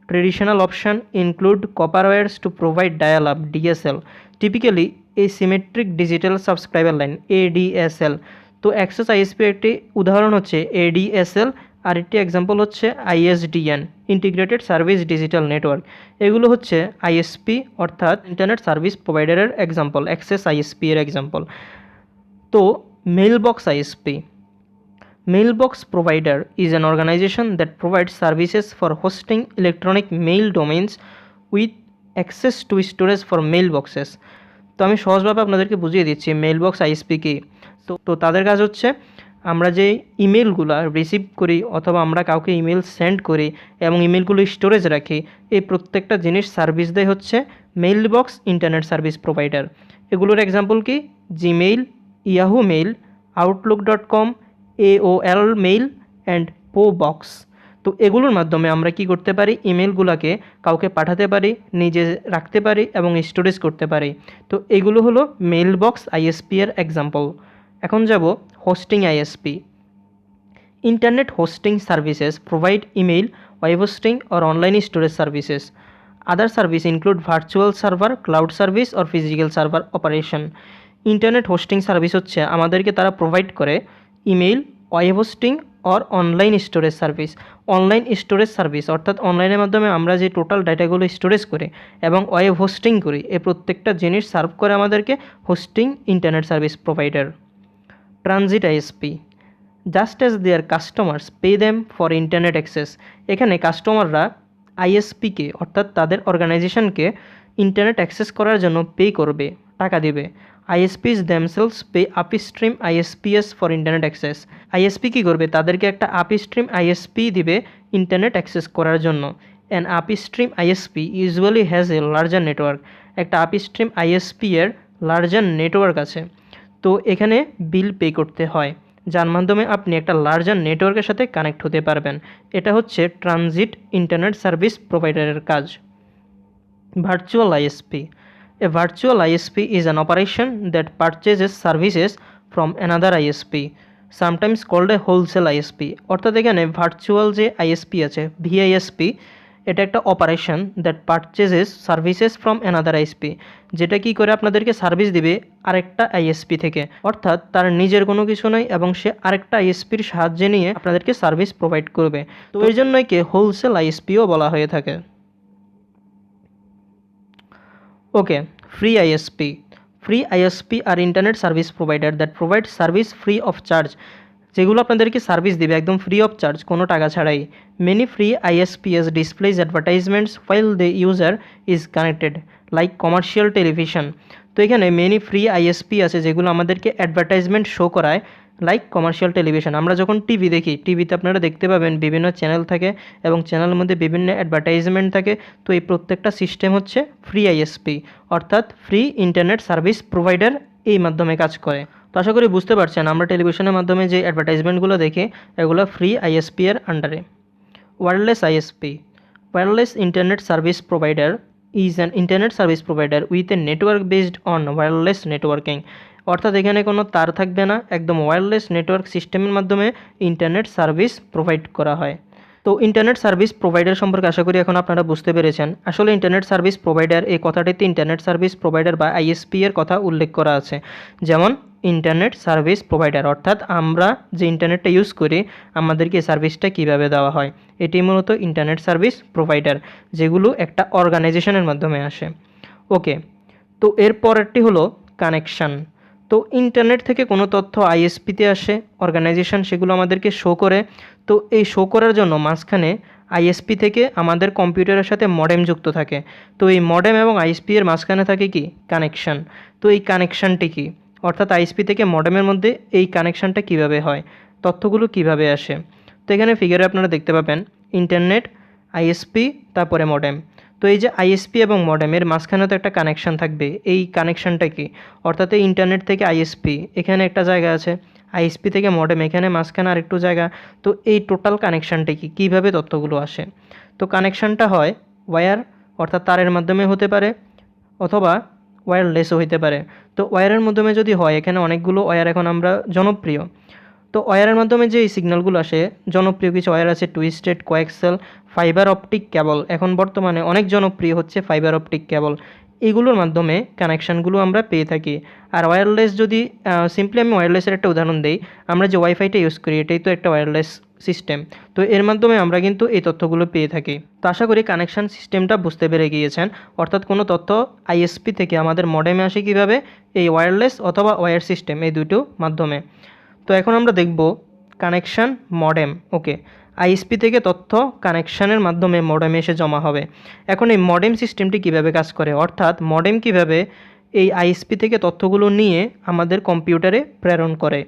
traditional option include copper wires to provide dial up DSL, typically asymmetric digital subscriber line ADSL. তো অ্যাক্সেস আইএসপি একটি উদাহরণ হচ্ছে এডিএসএল, আর একটি এক্সাম্পল হচ্ছে ISDN, integrated service digital network. এগুলো হচ্ছে আইএসপি অর্থাৎ ইন্টারনেট সার্ভিস প্রোভাইডারের এক্সাম্পল, অ্যাক্সেস আইএসপি এর এক্সাম্পল। তো mailbox ISP, Mailbox provider is an organization that provides services for hosting electronic mail domains with access to storage for mailboxes। তো আমি সহজভাবে আপনাদেরকে বুঝিয়ে দিচ্ছি মেইলবক্স আইএসপি কি। তো তাদের কাজ হচ্ছে আমরা যে ইমেলগুলো রিসিভ করি অথবা আমরা কাউকে ইমেল সেন্ড করি এবং ইমেলগুলো স্টোরেজ রাখি, এই প্রত্যেকটা জিনিস সার্ভিস দেয় হচ্ছে মেইলবক্স ইন্টারনেট সার্ভিস প্রোভাইডার। এগুলোর এক্সাম্পল কি? Gmail, Yahoo mail, Outlook, AOL mail and Pobox. তো এগুলোর মাধ্যমে আমরা কি করতে পারি? ইমেলগুলোকে কাউকে পাঠাতে পারি, নিজে রাখতে পারি এবং স্টোরেজ করতে পারি। তো এগুলো হলো মেইলবক্স আইএসপি এর এক্সাম্পল। এখন যাব hosting ISP. Internet hosting services provide email, web hosting or online storage services. Other service include virtual server, cloud service or physical server operation. Internet hosting service হচ্ছে আমাদেরকে তারা প্রোভাইড করে email, web hosting or online storage service. Online storage service অর্থাৎ অনলাইনের মাধ্যমে আমরা যে total ডাটাগুলো স্টোরেজ করি এবং ওয়েব হোস্টিং করি, এই প্রত্যেকটা জিনিস সার্ভ করে আমাদেরকে hosting internet service provider. Transit ISP, just as their customers pay them for internet access. এখানে কাস্টমাররা আইএসপিকে অর্থাৎ তাদের অর্গানাইজেশনকে ইন্টারনেট অ্যাক্সেস করার জন্য পে করবে, টাকা দেবে। ISPs themselves pay upstream ISPs for internet access। ISP কী করবে? তাদেরকে একটা আপস্ট্রিম ISP দিবে ইন্টারনেট অ্যাক্সেস করার জন্য। An upstream ISP usually has a larger network. একটা আপস্ট্রিম ISP এর লার্জার নেটওয়ার্ক আছে। তো এখানে বিল পে করতে হয়, যার মাধ্যমে আপনি একটা লার্জার নেটওয়ার্কের সাথে কানেক্ট হতে পারবেন। এটা হচ্ছে ট্রানজিট ইন্টারনেট সার্ভিস প্রোভাইডারের কাজ। Virtual ISP, a virtual ISP is an operation that purchases services from another ISP, sometimes called a wholesale ISP। অর্থাৎ এখানে ভার্চুয়াল যে ISP আছে VISP, এটা একটা operation that purchases services from another ISP, যেটা কি করে আপনাদেরকে সার্ভিস দিবে আরেকটা ISP থেকে। অর্থাৎ তার নিজের কোনো কিছু নয় এবং সে আরেকটা ISPর সাহায্যে নিয়ে আপনাদেরকে সার্ভিস প্রোভাইড করবে। তো এর জন্যই কে হোলসেল ISPও বলা হয়ে থাকে। ওকে, free ISP. Free ISP are internet service provider that provide service free of charge, যেগুলো আপনাদেরকে সার্ভিস দিবে একদম ফ্রি অফ চার্জ, কোনো টাকা ছাড়াই। Many free ISPs displays advertisements while the user is connected, like commercial television. তো এখানে many free ISP আছে যেগুলো আমাদেরকে অ্যাডভার্টাইজমেন্ট শো করায়, লাইক কমার্শিয়াল টেলিভিশন। আমরা যখন টিভি দেখি, টিভিতে আপনারা দেখতে পাবেন বিভিন্ন চ্যানেল থাকে এবং চ্যানেলের মধ্যে বিভিন্ন অ্যাডভার্টাইজমেন্ট থাকে। তো এই প্রত্যেকটা সিস্টেম হচ্ছে ফ্রি ISP অর্থাৎ ফ্রি ইন্টারনেট সার্ভিস প্রোভাইডার, এই মাধ্যমে কাজ করে। তো আশা করি বুঝতে পারছেন আমরা টেলিভিশনের মাধ্যমে যে অ্যাডভার্টাইজমেন্টগুলো দেখি এগুলো ফ্রি ISP এর আন্ডারে। Wireless ISP, wireless internet service provider is an internet service provider with a network based on wireless networking. অর্থাৎ এখানে কোনো তার থাকবে না, একদম ওয়্যারলেস নেটওয়ার্ক সিস্টেমের মাধ্যমে ইন্টারনেট সার্ভিস প্রোভাইড করা হয়। তো ইন্টারনেট সার্ভিস প্রোভাইডার সম্পর্কে আশা করি এখন আপনারা বুঝতে পেরেছেন। আসলে ইন্টারনেট সার্ভিস প্রোভাইডার এই কথাটিতে ইন্টারনেট সার্ভিস প্রোভাইডার বা ISP এর কথা উল্লেখ করা আছে। যেমন ইন্টারনেট সার্ভিস প্রোভাইডার, অর্থাৎ আমরা যে ইন্টারনেটটা ইউজ করি আমাদেরকে সার্ভিসটা কিভাবে দেওয়া হয়, এটি মূলত ইন্টারনেট সার্ভিস প্রোভাইডার, যেগুলো একটা অর্গানাইজেশনের মাধ্যমে আসে। ওকে, তো এর পরেরটি হলো কানেকশান। তো ইন্টারনেট থেকে কোনো তথ্য আইএসপিতে আসে, অর্গানাইজেশন সেগুলো আমাদেরকে শো করে। তো এই শো করার জন্য মাঝখানে আইএসপি থেকে আমাদের কম্পিউটারের সাথে মডেম যুক্ত থাকে। তো এই মডেম এবং আইএসপি এর মাঝখানে থাকে কি কানেকশান। তো এই কানেকশানটি কি, অর্থাৎ আইএসপি থেকে মডেমের মধ্যে এই কানেকশানটা কিভাবে হয়, তথ্যগুলো কিভাবে আসে। তো এখানে ফিগারে আপনারা দেখতে পাবেন ইন্টারনেট, আইএসপি, তারপরে মডেম। তো এই যে আইএসপি এবং মডেমের মাঝখানে তো একটা কানেকশান থাকবে, এই কানেকশানটা কি, অর্থাৎ এই ইন্টারনেট থেকে আইএসপি এখানে একটা জায়গা আছে, আইএসপি থেকে মডেম এখানে মাঝখানে আরেকটু জায়গা। তো এই টোটাল কানেকশানটা কি, কীভাবে তথ্যগুলো আসে। তো কানেকশানটা হয় ওয়্যার, অর্থাৎ তারের মাধ্যমে হতে পারে, অথবা ওয়্যারলেসও হতে পারে। তো ওয়্যারের মাধ্যমে যদি হয়, এখানে অনেকগুলো ওয়্যার এখন আমরা জনপ্রিয়। তো ওয়্যারের মাধ্যমে যে এই সিগন্যালগুলো আসে, জনপ্রিয় কিছু ওয়্যার আছে টুইস্টেড, কোয়াক্সেল, ফাইবার অপটিক কেবল, এখন বর্তমানে অনেক জনপ্রিয় হচ্ছে ফাইবার অপটিক কেবল। এগুলোর মাধ্যমে কানেকশানগুলো আমরা পেয়ে থাকি। আর ওয়্যারলেস যদি সিম্পলি আমি ওয়্যারলেসের একটা উদাহরণ দিই, আমরা যে ওয়াইফাইটা ইউজ করি এটাই তো একটা ওয়্যারলেস সিস্টেম। তো এর মাধ্যমে আমরা কিন্তু এই তথ্যগুলো পেয়ে থাকি। তো আশা করি কানেকশান সিস্টেমটা বুঝতে পেরে গিয়েছেন, অর্থাৎ কোনো তথ্য আইএসপি থেকে আমাদের মডেমে আসে কীভাবে, এই ওয়্যারলেস অথবা ওয়্যার সিস্টেম, এই দুটো মাধ্যমে। তো এখন আমরা দেখব কানেকশান, মডেম। ওকে, আইএসপি থেকে তথ্য কানেকশানের মাধ্যমে মডেমে এসে জমা হবে। এখন এই মডেম সিস্টেমটি কিভাবে কাজ করে, অর্থাৎ মডেম কিভাবে এই আইএসপি থেকে তথ্যগুলো নিয়ে আমাদের কম্পিউটারে প্রেরণ করে।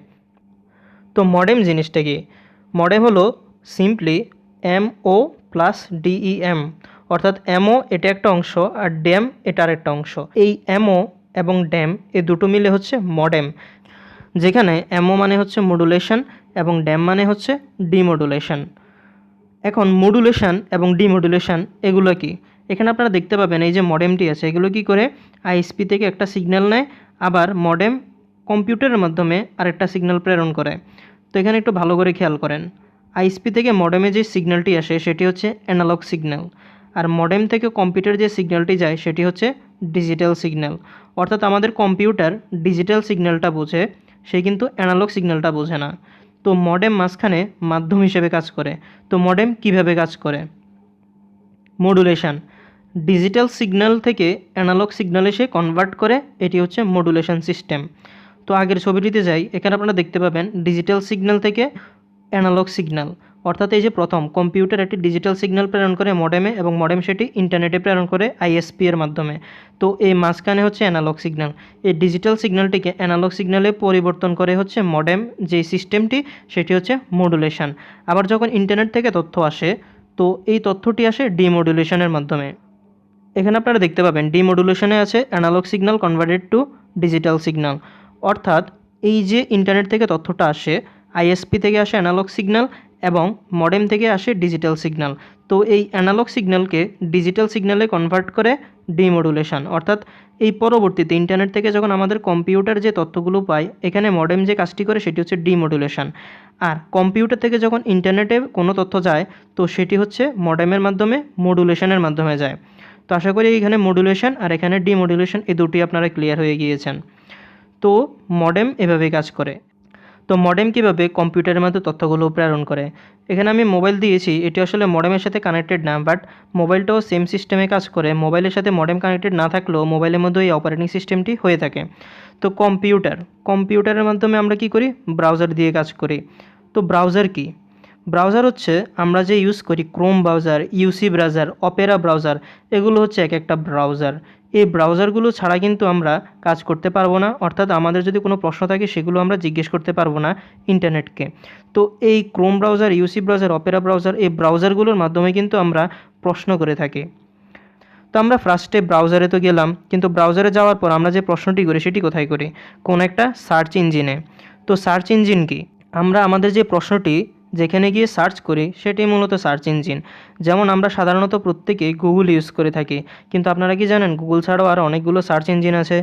তো মডেম জিনিসটা কি, মডেম হলো সিম্পলি এমও প্লাস ডিইএম, অর্থাৎ এমও এটা একটা অংশ আর ড্যাম এটা আরেকটা অংশ। এই এমও এবং ড্যাম এই দুটো মিলে হচ্ছে মডেম, যেখানে এমও মানে হচ্ছে মডুলেশন এবং ড্যাম মানে হচ্ছে ডিমডুলেশন। এখন মডুলেশন এবং ডিমডুলেশন এগুলো কি, এখানে আপনারা দেখতে পাবেন এই যে মডেমটি আছে, এগুলো কি করে আইএসপি থেকে একটা সিগন্যাল নেয়, আবার মডেম কম্পিউটারের মাধ্যমে আরেকটা সিগন্যাল প্রেরণ করে। তো এখানে একটু ভালো করে খেয়াল করেন, আইএসপি থেকে মডেমে যে সিগন্যালটি আসে সেটি হচ্ছে অ্যানালগ সিগন্যাল, আর মডেম থেকে কম্পিউটার যে সিগন্যালটি যায় সেটি হচ্ছে ডিজিটাল সিগন্যাল। অর্থাৎ আমাদের কম্পিউটার ডিজিটাল সিগন্যালটা বোঝে, সে কিন্তু অ্যানালগ সিগন্যালটা বোঝে না। তো মডেম মাঝখানে মাধ্যম হিসেবে কাজ করে। তো মডেম কিভাবে কাজ করে, মডুলেশন, ডিজিটাল সিগন্যাল থেকে অ্যানালগ সিগন্যালে সে কনভার্ট করে, এটি হচ্ছে মডুলেশন সিস্টেম। তো আগের ছবিটিতে যাই, এখানে আপনারা দেখতে পাবেন ডিজিটাল সিগন্যাল থেকে অ্যানালগ সিগন্যাল, অর্থাৎ এই যে প্রথম কম্পিউটার একটি ডিজিটাল সিগন্যাল প্রেরণ করে মডেমে, এবং মডেম সেটি ইন্টারনেটে প্রেরণ করে আইএসপি এর মাধ্যমে। তো এই মাঝখানে হচ্ছে অ্যানালগ সিগন্যাল, এই ডিজিটাল সিগন্যালটিকে অ্যানালগ সিগন্যালে পরিবর্তন করে হচ্ছে মডেম যে সিস্টেমটি, সেটি হচ্ছে মডুলেশন। আবার যখন ইন্টারনেট থেকে তথ্য আসে, তো এই তথ্যটি আসে ডিমডুলেশনের মাধ্যমে। এখানে আপনারা দেখতে পাবেন ডিমডুলেশনে আছে analog signal converted to digital signal, অর্থাৎ এই যে ইন্টারনেট থেকে তথ্যটা আসে, আইএসপি থেকে আসে অ্যানালগ সিগন্যাল এবং মডেম থেকে আসে ডিজিটাল সিগন্যাল। তো এই অ্যানালগ সিগন্যালকে ডিজিটাল সিগন্যালে কনভার্ট করে ডিমডুলেশন, অর্থাৎ এই পরবর্তীতে ইন্টারনেট থেকে যখন আমাদের কম্পিউটার যে তথ্যগুলো পায়, এখানে মডেম যে কাজটি করে সেটি হচ্ছে ডিমডুলেশন। আর কম্পিউটার থেকে যখন ইন্টারনেটে কোনো তথ্য যায়, তো সেটি হচ্ছে মডেমের মাধ্যমে মডুলেশনের মাধ্যমে যায়। তো আশা করি এখানে মডুলেশন আর এখানে ডিমডুলেশন এই দুটি আপনারা ক্লিয়ার হয়ে গিয়েছেন। তো মডেম এভাবেই কাজ করে। তো মডেম কীভাবে কম্পিউটারের মধ্যে তথ্যগুলো প্রেরণ করে, এখানে আমি মোবাইল দিয়েছি, এটি আসলে মডেমের সাথে কানেক্টেড না, বাট মোবাইলটাও সেম সিস্টেমে কাজ করে। মোবাইলের সাথে মডেম কানেক্টেড না থাকলেও মোবাইলের মধ্যে এই অপারেটিং সিস্টেমটি হয়ে থাকে। তো কম্পিউটারের মাধ্যমে আমরা কি করি, ব্রাউজার দিয়ে কাজ করি। তো ব্রাউজার কি, ব্রাউজার হচ্ছে আমরা যে ইউজ করি Chrome browser, UC browser, Opera browser, এগুলো হচ্ছে এক একটা ব্রাউজার। এই ব্রাউজারগুলো ছাড়া কিন্তু আমরা কাজ করতে পারবো না, অর্থাৎ আমাদের যদি কোনো প্রশ্ন থাকে সেগুলো আমরা জিজ্ঞেস করতে পারবো না ইন্টারনেটকে। তো এই Chrome browser, UC browser, Opera browser, এই ব্রাউজারগুলোর মাধ্যমে কিন্তু আমরা প্রশ্ন করে থাকি। তো আমরা ফার্স্টে ব্রাউজারে তো গেলাম, কিন্তু ব্রাউজারে যাওয়ার পর আমরা যে প্রশ্নটি করি সেটি কোথায় করি, কোন একটা সার্চ ইঞ্জিনে। তো সার্চ ইঞ্জিন কি, আমরা আমাদের যে প্রশ্নটি যেখানে গিয়ে সার্চ করি সেটাই মূলত সার্চ ইঞ্জিন। যেমন আমরা সাধারণত প্রত্যেকেই গুগল ইউজ করে থাকি, কিন্তু আপনারা কি জানেন গুগল ছাড়াও আরও অনেকগুলো সার্চ ইঞ্জিন আছে,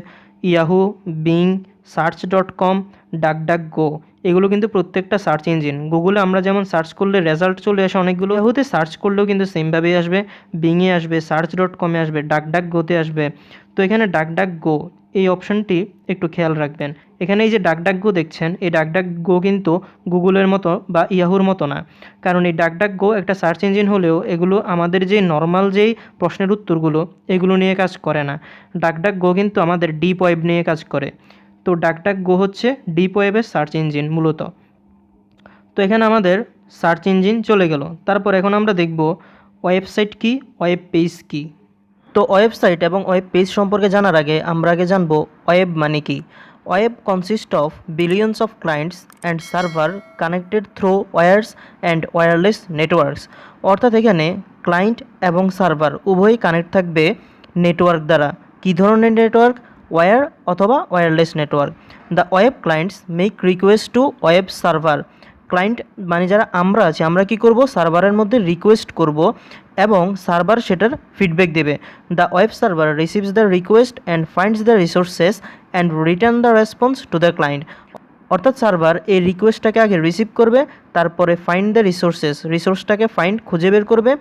ইয়াহু, বিং, সার্চ.com, ডাকডাকগো, এগুলো কিন্তু প্রত্যেকটা সার্চ ইঞ্জিন। গুগলে আমরা যেমন সার্চ করলে রেজাল্ট চলে আসে অনেকগুলো, ইয়াহুতে সার্চ করলেও কিন্তু সেমভাবেই আসবে, বিংয়ে আসবে, সার্চ.com-এ আসবে, ডাকডাকগোতে আসবে। তো এখানে ডাকডাকগো এই অপশানটি একটু খেয়াল রাখবেন। এখানে এই যে ডাকডাকগো দেখছেন, এই ডাকডাকগো কিন্তু গুগলের মতো বা ইয়াহুর মতো না। কারণ এই ডাকডাকগো একটা সার্চ ইঞ্জিন হলেও এগুলো আমাদের যে নর্মাল যেই প্রশ্নের উত্তরগুলো এগুলো নিয়ে কাজ করে না। ডাকডাকগো কিন্তু আমাদের ডিপ ওয়েব নিয়ে কাজ করে। তো ডাকডাকগো হচ্ছে ডিপ ওয়েবের সার্চ ইঞ্জিন মূলত। তো এখানে আমাদের সার্চ ইঞ্জিন চলে গেল। তারপর এখন আমরা দেখব ওয়েবসাইট কি, ওয়েব পেজ কি। তো ওয়েবসাইট এবং ওয়েব পেজ সম্পর্কে জানার আগে আমরা জানব ওয়েব মানে কি। Web consist of billions of clients and server connected through wires and wireless networks. অর্থাৎ এখানে ক্লায়েন্ট এবং সার্ভার উভয়ই কানেক্ট থাকবে নেটওয়ার্ক দ্বারা। কী ধরনের নেটওয়ার্ক? ওয়্যার অথবা wireless network. The web clients make request to web server. Client মানে যারা আমরা আছি, আমরা কি করব? সার্ভারের মধ্যে রিকোয়েস্ট করব এবং সার্ভার সেটার ফিডব্যাক দেবে। The web server receives the request and finds the resources and return the response to the client. অর্থাৎ সার্ভার এই রিকোয়েস্টটাকে আগে রিসিভ করবে, তারপরে ফাইন্ড দ্য রিসোর্সটাকে ফাইন্ড খুঁজে বের করবে,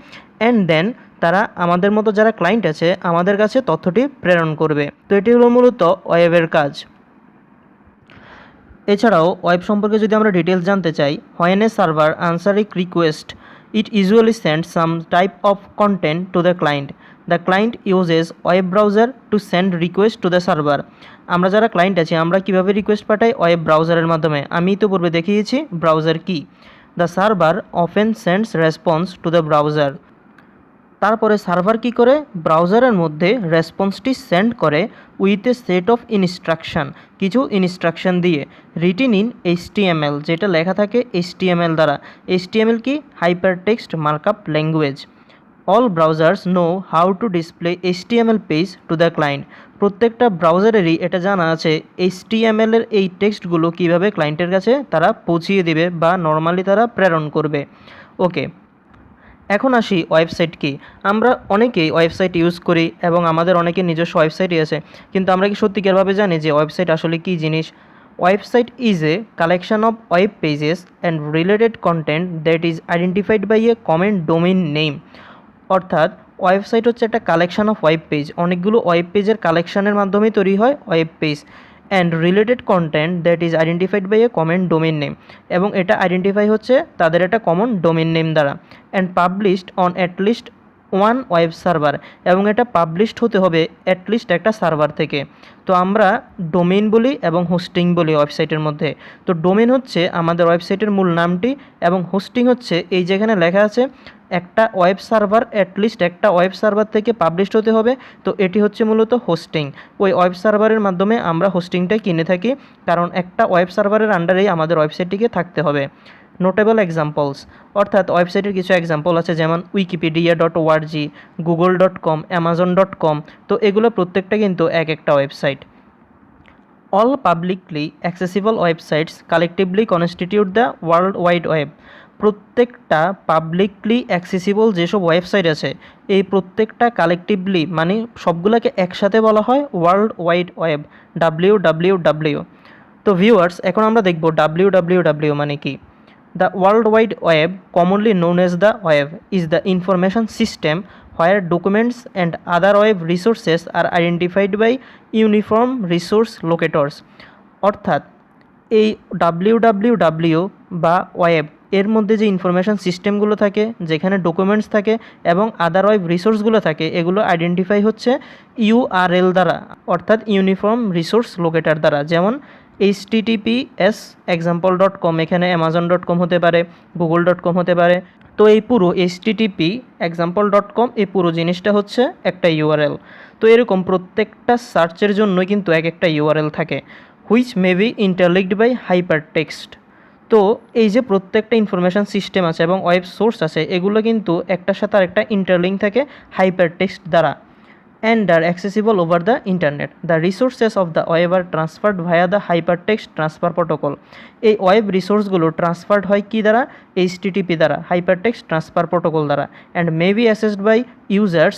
অ্যান্ড দেন তারা আমাদের মতো যারা ক্লায়েন্ট আছে আমাদের কাছে তথ্যটি প্রেরণ করবে। তো এটি হলো মূলত ওয়েবের কাজ। এছাড়াও ওয়েব সম্পর্কে যদি আমরা ডিটেলস জানতে চাই, when a server answer A request it usually send some type of content to the client. The client uses web browser to send request to the server. আমরা যারা ক্লায়েন্ট আছি আমরা কীভাবে রিকোয়েস্ট পাঠাই? ওয়েব ব্রাউজারের মাধ্যমে। আমি তো পূর্বে দেখিয়েছি ব্রাউজার কি। The server often sends response to the browser. তারপরে সার্ভার কি করে? ব্রাউজারের মধ্যে রেসপন্সটি সেন্ড করে with a set of instruction, কিছু ইনস্ট্রাকশন দিয়ে। রিটিন ইন HTML, যেটা লেখা থাকে HTML দ্বারা। HTML কি? Hyper text markup language. All browsers know how to display HTML page to the client. প্রত্যেকটা ব্রাউজারেরই এটা জানা আছে HTML এর এই টেক্সটগুলো কীভাবে ক্লায়েন্টের কাছে তারা পৌঁছিয়ে দেবে বা নর্মালি তারা প্রেরণ করবে। ওকে, এখন আসি ওয়েবসাইট কি। আমরা অনেকেই ওয়েবসাইট ইউজ করি এবং আমাদের অনেকের নিজস্ব ওয়েবসাইটই আছে, কিন্তু আমরা কি সত্যিকারভাবে জানি যে ওয়েবসাইট আসলে কী জিনিস? Website is a collection of web pages and related content that is identified by a common domain name. অর্থাৎ ওয়েবসাইট হচ্ছে একটা কালেকশন অফ ওয়েব পেজ, অনেকগুলো ওয়েব পেজের কালেকশনের মাধ্যমেই তৈরি হয় web page. And related content that is identified by a common domain name, এবং এটা আইডেন্টিফাই হচ্ছে তাদের একটা কমন ডোমেইন নেম দ্বারা। And published on at least one web server, এবং এটা পাবলিশড হতে হবে অ্যাটলিস্ট একটা সার্ভার থেকে। তো আমরা ডোমেইন বলি এবং হোস্টিং বলি ওয়েবসাইটের মধ্যে। তো ডোমেইন হচ্ছে আমাদের ওয়েবসাইটের মূল নামটি, এবং হোস্টিং হচ্ছে এই যেখানে লেখা আছে একটা ওয়েব সার্ভার, অ্যাটলিস্ট একটা ওয়েব সার্ভার থেকে পাবলিশড হতে হবে। তো এটি হচ্ছে মূলত হোস্টিং। ওই ওয়েব সার্ভারের মাধ্যমে আমরা হোস্টিংটা কিনে থাকি, কারণ একটা ওয়েব সার্ভারের আন্ডারেই আমাদের ওয়েবসাইটটিকে থাকতে হবে। নোটেবল এক্সাম্পলস, অর্থাৎ ওয়েবসাইটের কিছু এক্সাম্পল আছে, যেমন wikipedia.org, google.com, amazon.com। তো এগুলো প্রত্যেকটা কিন্তু এক একটা website. All publicly accessible websites collectively constitute the world wide web. প্রত্যেকটা পাবলিকলি অ্যাক্সেসিবল যেসব ওয়েবসাইট আছে এই প্রত্যেকটা কালেকটিভলি মানে সবগুলোকে একসাথে বলা হয় ওয়ার্ল্ড ওয়াইড ওয়েব, WWW। তো ভিউয়ার্স, এখন আমরা দেখব WWW মানে কি। The World Wide Web, commonly known as the web, is the information system where documents and other web resources are identified by uniform resource locators। অর্থাৎ এই WWW বা web এর মধ্যে যে ইনফরমেশান সিস্টেমগুলো থাকে, যেখানে ডকুমেন্টস থাকে এবং আদার ওয়েব রিসোর্সগুলো থাকে, এগুলো আইডেন্টিফাই হচ্ছে URL দ্বারা, অর্থাৎ ইউনিফর্ম রিসোর্স লোকেটার দ্বারা। যেমন https example.com, এখানে amazon.com হতে পারে, google.com হতে পারে। তো এই পুরো http example.com এই পুরো জিনিসটা হচ্ছে একটা URL। তো এরকম প্রত্যেকটা সার্চের জন্য কিন্তু এক একটা URL থাকে, which may be interlinked by hyper text. তো এই যে প্রত্যেকটা ইনফরমেশান সিস্টেম আছে এবং ওয়েব সোর্স আছে, এগুলো কিন্তু একটার সাথে আরেকটা ইন্টারলিঙ্ক থাকে হাইপার টেক্সট দ্বারা। and are accessible over the internet. The resources of the web are transferred via the hypertext transfer protocol. এই ওয়েব রিসোর্সগুলো ট্রান্সফার্ড হয় কি দ্বারা? HTTP দ্বারা, hypertext transfer protocol দ্বারা, and may be accessed by users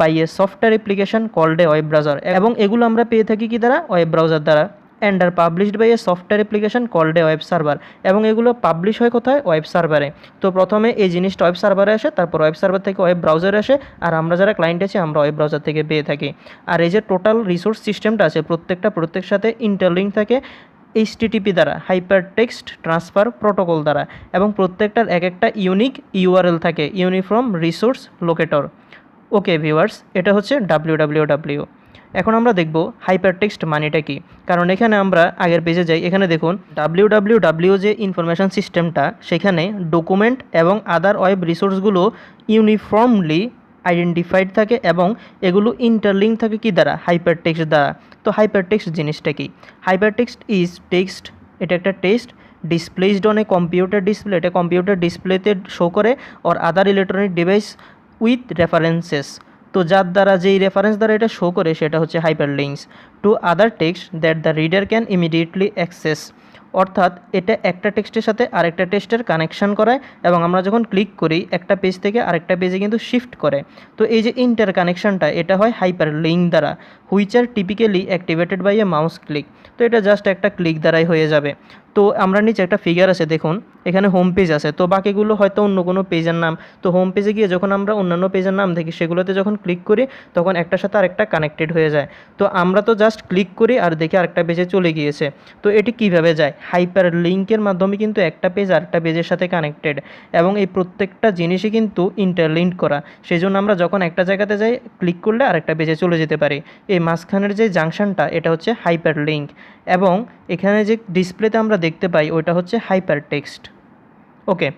by a software application called a web browser। এবং এগুলো আমরা পেয়ে থাকি কি দ্বারা? ওয়েব ব্রাউজার দ্বারা। And are published by a software application called a web server, এবং এগুলো পাবলিশ হয় কোথায়? ওয়েব সার্ভারে। তো প্রথমে এই জিনিসটা ওয়েব সার্ভারে আসে, তারপর ওয়েব সার্ভার থেকে ওয়েব ব্রাউজারে আসে, আর আমরা যারা ক্লায়েন্ট আছি আমরা ওয়েব ব্রাউজার থেকে পেয়ে থাকি। আর এই যে টোটাল রিসোর্স সিস্টেমটা আছে প্রত্যেকের সাথে ইন্টারলিঙ্ক থাকে এইচটিটিপি দ্বারা, হাইপার টেক্সট ট্রান্সফার প্রোটোকল দ্বারা, এবং প্রত্যেকটার এক একটা ইউনিক ইউআরএল থাকে, uniform resource locator. Okay viewers, এটা হচ্ছে ডাব্লিউডাব্লিউডাব্লিউ। এখন আমরা দেখব হাইপারটেক্সট মানেটা কি, কারণ এখানে আমরা আগের পেজে যাই, এখানে দেখুন ডাব্লিউডাব্লিউডাব্লিউ যে ইনফরমেশন সিস্টেমটা, সেখানে ডকুমেন্ট এবং আদার ওয়েব রিসোর্সগুলো ইউনিফর্মলি আইডেন্টিফাইড থাকে এবং এগুলো ইন্টারলিঙ্ক থাকে কি দ্বারা? হাইপারটেক্সট দ্বারা। তো হাইপারটেক্সট জিনিসটা কি? হাইপারটেক্সট ইজ টেক্সট, এটা একটা text displaced on a computer display, এটা কম্পিউটার ডিসপ্লেতে শো করে, or other electronic device with references. তো যার দ্বারা যেই রেফারেন্স দ্বারা এটা শো করে সেটা হচ্ছে hyperlinks to other text that the reader can immediately access. অর্থাৎ এটা একটা টেক্সটের সাথে আরেকটা টেক্সটের কানেকশন করায়, এবং আমরা যখন ক্লিক করি একটা পেজ থেকে আরেকটা পেজে কিন্তু শিফট করে। তো এই যে ইন্টার কানেকশনটা, এটা হয় হাইপারলিঙ্ক দ্বারা, which are typically activated by a mouse click. তো এটা জাস্ট একটা ক্লিক দ্বারাই হয়ে যাবে। তো আমরা নিচে একটা ফিগার আছে দেখুন, এখানে হোম পেজ আছে, তো বাকিগুলো হয়তো অন্য কোনো পেজের নাম। তো হোম পেজে গিয়ে যখন আমরা অন্যান্য পেজের নাম দেখি, সেগুলোতে যখন ক্লিক করি তখন একটার সাথে আরেকটা কানেক্টেড হয়ে যায়। তো আমরা তো জাস্ট ক্লিক করি আর দেখি আরেকটা পেজে চলে গিয়েছে। তো এটি কিভাবে যায়? হাইপার লিঙ্কের মাধ্যমে কিন্তু একটা পেজ আরেকটা পেজের সাথে কানেক্টেড, এবং এই প্রত্যেকটা জিনিসই কিন্তু ইন্টারলিঙ্ক করা। সেই জন্য আমরা যখন একটা জায়গাতে যাই, ক্লিক করলে আরেকটা পেজে চলে যেতে পারি। এই মাঝখানের যে জাংশনটা, এটা হচ্ছে হাইপার লিঙ্ক, এবং এখানে যে ডিসপ্লেতে আমরা দেখতে পাই ওইটা হচ্ছে হাইপার টেক্সট। ওকে,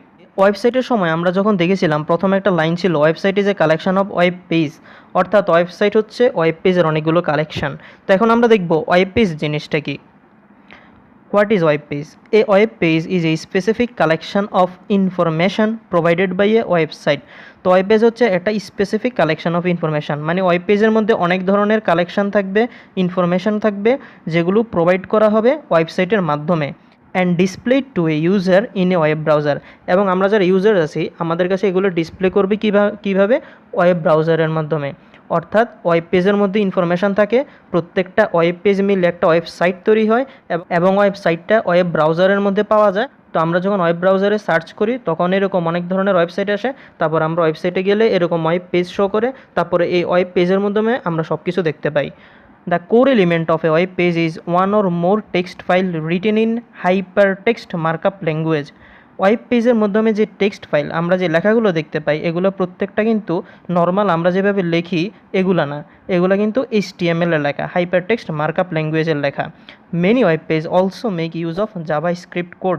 ওয়েবসাইটের সময় আমরা যখন দেখেছিলাম, প্রথমে একটা লাইন ছিল, website is a collection of web page, অর্থাৎ ওয়েবসাইট হচ্ছে ওয়েব পেজের অনেকগুলো কালেকশন। তো এখন আমরা দেখব ওয়েব পেজ জিনিসটা কি। What is web page? A web page is a specific collection of information provided by a website. তো ওয়েব পেজ হচ্ছে একটা স্পেসিফিক কালেকশন অফ ইনফরমেশান, মানে ওয়েব পেজের মধ্যে অনেক ধরনের কালেকশান থাকবে, ইনফরমেশান থাকবে, যেগুলো প্রোভাইড করা হবে ওয়েবসাইটের মাধ্যমে, and display to a user in a web browser. এবং আমরা যারা ইউজার আছি, আমাদের কাছে এগুলো ডিসপ্লে করবে কীভাবে? ওয়েব ব্রাউজারের মাধ্যমে। অর্থাৎ ওয়েব পেজের মধ্যে ইনফরমেশান থাকে, প্রত্যেকটা ওয়েব পেজ মিলে একটা ওয়েবসাইট তৈরি হয়, এবং ওয়েবসাইটটা ওয়েব ব্রাউজারের মধ্যে পাওয়া যায়। তো আমরা যখন ওয়েব ব্রাউজারে সার্চ করি তখন এরকম অনেক ধরনের ওয়েবসাইট আসে, তারপর আমরা ওয়েবসাইটে গেলে এরকম ওয়েব পেজ শো করে, তারপরে এই ওয়েব পেজের মাধ্যমে আমরা সব কিছু দেখতে পাই। The core element of a web page is one or more text file written in hypertext markup language. Web পেজের মাধ্যমে যে টেক্সট ফাইল, আমরা যে লেখাগুলো দেখতে পাই, এগুলো প্রত্যেকটা কিন্তু নর্মাল আমরা যেভাবে লিখি এগুলা না, এগুলো কিন্তু HTML এর লেখা, হাইপার টেক্সট মার্কআপ ল্যাঙ্গুয়েজের লেখা। Many web page also make use of Java script code.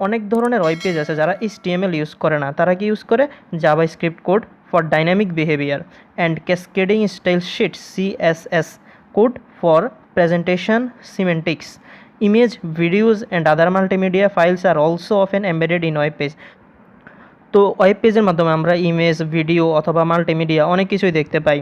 অনেক ধরনের ওয়েব পেজ আছে যারা HTML ইউজ করে না, তারা কি ইউজ করে? JavaScript code for dynamic behaviour and cascading style sheet CSS code for presentation semantics. Image, videos and other multimedia files are also often embedded in web page. তো web পেজের মাধ্যমে আমরা image, video অথবা multimedia অনেক কিছুই দেখতে পাই।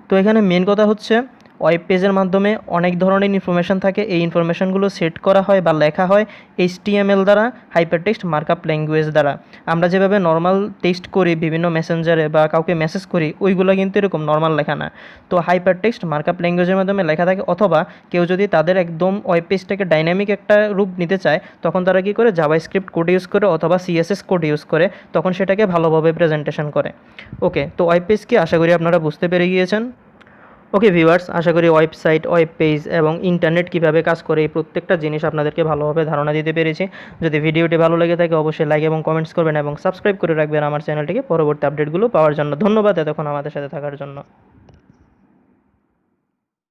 তো এখানে মেন কথা হচ্ছে ওয়েব পেজের মাধ্যমে অনেক ধরনের ইনফরমেশান থাকে, এই ইনফরমেশানগুলো সেট করা হয় বা লেখা হয় HTML দ্বারা, হাইপারটেক্সট মার্কআপ ল্যাঙ্গুয়েজ দ্বারা। আমরা যেভাবে নর্মাল টেক্সট করি বিভিন্ন মেসেঞ্জারে বা কাউকে মেসেজ করি, ওইগুলো কিন্তু এরকম নর্মাল লেখা না। তো হাইপারটেক্সট মার্কআপ ল্যাঙ্গুয়েজের মাধ্যমে লেখা থাকে, অথবা কেউ যদি তাদের একদম ওয়েব পেজটাকে ডাইনামিক একটা রূপ নিতে চায়, তখন তারা কী করে? জাভা স্ক্রিপ্ট কোড ইউজ করে অথবা CSS কোড ইউজ করে, তখন সেটাকে ভালোভাবে প্রেজেন্টেশন করে। ওকে, তো ওয়েব পেজ কি আশা করি আপনারা বুঝতে পেরে গিয়েছেন। ওকে ভিউয়ার্স, আশা করি ওয়েবসাইট, ওয়েব পেজ এবং ইন্টারনেট কীভাবে কাজ করে এই প্রত্যেকটা জিনিস আপনাদেরকে ভালোভাবে ধারণা দিতে পেরেছি। যদি ভিডিওটি ভালো লেগে থাকে অবশ্যই লাইক এবং কমেন্টস করবেন, এবং সাবস্ক্রাইব করে রাখবেন আমার চ্যানেলটিকে পরবর্তী আপডেটগুলো পাওয়ার জন্য। ধন্যবাদ এতক্ষণ আমাদের সাথে থাকার জন্য।